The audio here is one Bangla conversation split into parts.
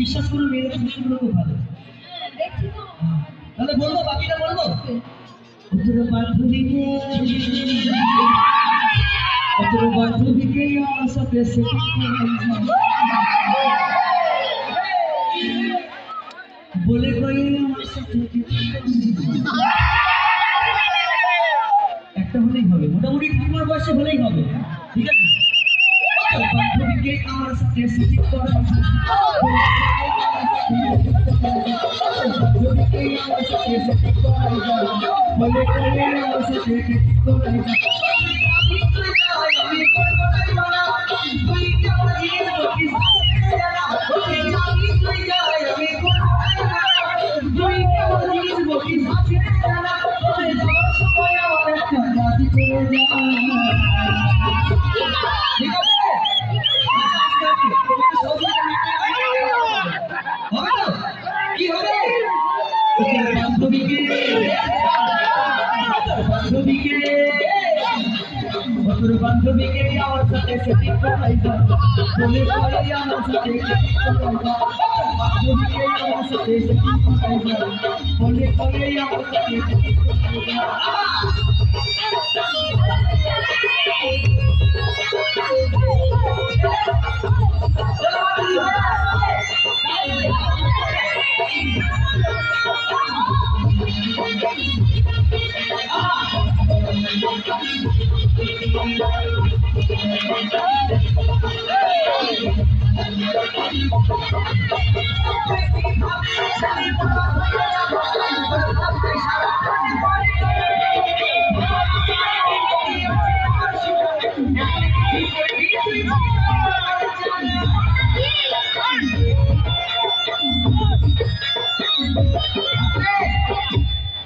বিশ্বাস করো মেয়েদের সুযোগগুলো খুব ভালো। তাহলে বলবো, বাকিটা বলবো। তোর বান্ধবীকে আমার সাথে বলে কয়ে আমার সাথে একটা হলেই হবে, মোটামুটি ঠাকুমার বয়সে হলেই হবে, ঠিক আছে? বান্ধবীকে আমার সাথে সেটিং করা, বান্ধবীকে আমার সাথে সেটিং করা, বলে কয়ে আমার সাথে সেটিং করা। বান্ধবীকে আমার সাথে সেটিং করাই বলে কয়ে আমার সাথে সেটিং করাই, বান্ধবীকে আমার সাথে সেটিং করাই বলে কয়ে আমার সাথে সেটিং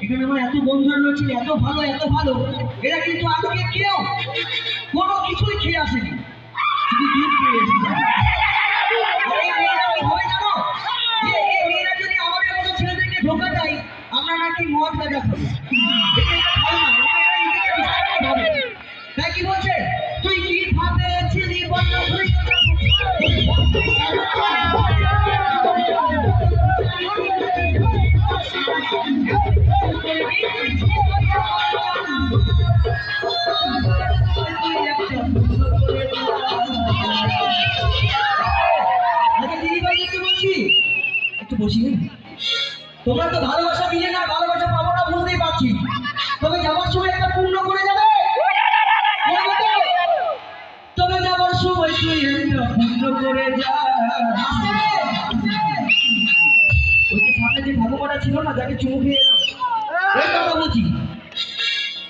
এখানে আমার এত বন্ধুরা রয়েছে, এত ভালো এত ভালো, এরা কিন্তু আজকে কেউ কোনো কিছুই খেয়ে আসেনি, শুধু দুধ খেয়ে এসেছে। যদি আমাদের মতো ছেলেদেরকে ধোকা দেয়, আমরা নাকি মদ গাঁজা খাবো, তাই কি বলছে? তুই কি ভাবে ছিলি বন্ধ হয়ে তোমরা তো ভালোবাসা দিলে না, ভালোবাসা পাবো না বুঝতেই পারছি, তবে যাওয়ার সময় একটা পূর্ণ করে যাবে, তবে যাওয়ার সময় তুই একটা পূর্ণ করে যা। ওই যে সামনে যে ঠাকুমাটা ছিল না, যাকে চুমু খেয়ে এলাম, ওই কথা বলছি,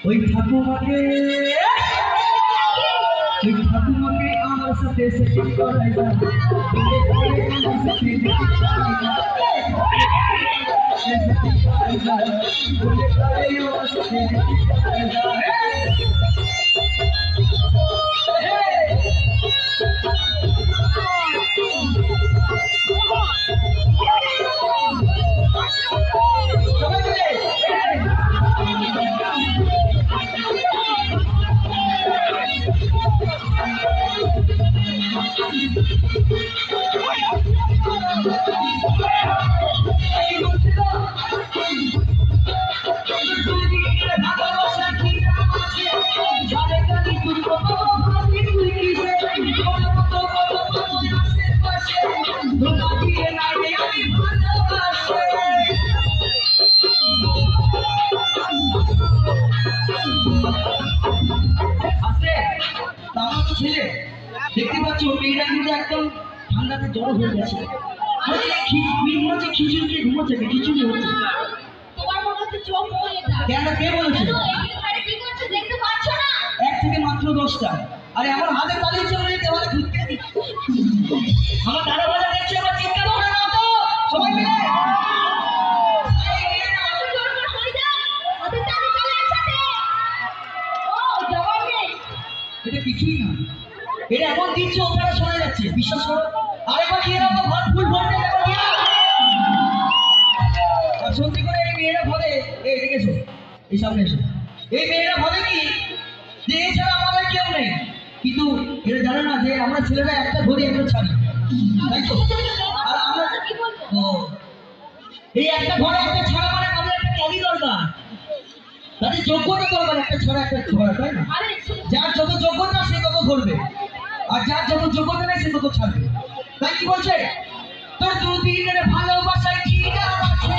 ওই ঠাকুমাকে আমার সাথে সেটিং করাই যা, আমার সাথে দেখতে পাচ্ছ মেয়েরা কিন্তু একদম ঠান্ডাতে জ্বর হয়ে গেছে, খিচুড়ি খেয়ে ঘুমোচ্ছে, খিচুড়ি হচ্ছে। কেন, কে বলেছে? এক থেকে মাত্র 10টা। আরে আমার হাতে তালিয়ে চলে দেওয়ালে ঘুরতে, আমার দাদা ভাজা দেখছে, আমার চিন্তা করে না তো সবাই মিলে এটা কিছুই না, এটা এমন দিচ্ছে ওখানে শোনা যাচ্ছে, বিশ্বাস করো। আরেকবার কি এরকম ঘর ফুল ভরতে সত্যি করে এই মেয়েরা ভাবে, এই দেখেছো এই সামনে এসো, এই মেয়েরা ভাবে কি যে এছাড়া আমাদের কেউ নেই, কিন্তু এরা জানে না যে আমরা ছেলেরা একটা ধরি একটা ছাড়ি, তাই তো? আর আমরা ও এই একটা ঘরে একটা ছড়া মানে তাদের একটা ক্যালি দরকার, তাদের যোগ্যতা দরকার, একটা ছড়া একটা ছড়া, তাই না? আরে যার যত যোগ্যতা সে তত ধরবে, আর যার যত যোগ্যতা নেই সে তত ছাড়বে। তাই কি বলছে, তোর দুদিনের ভালোবাসায় কি দাম আছে?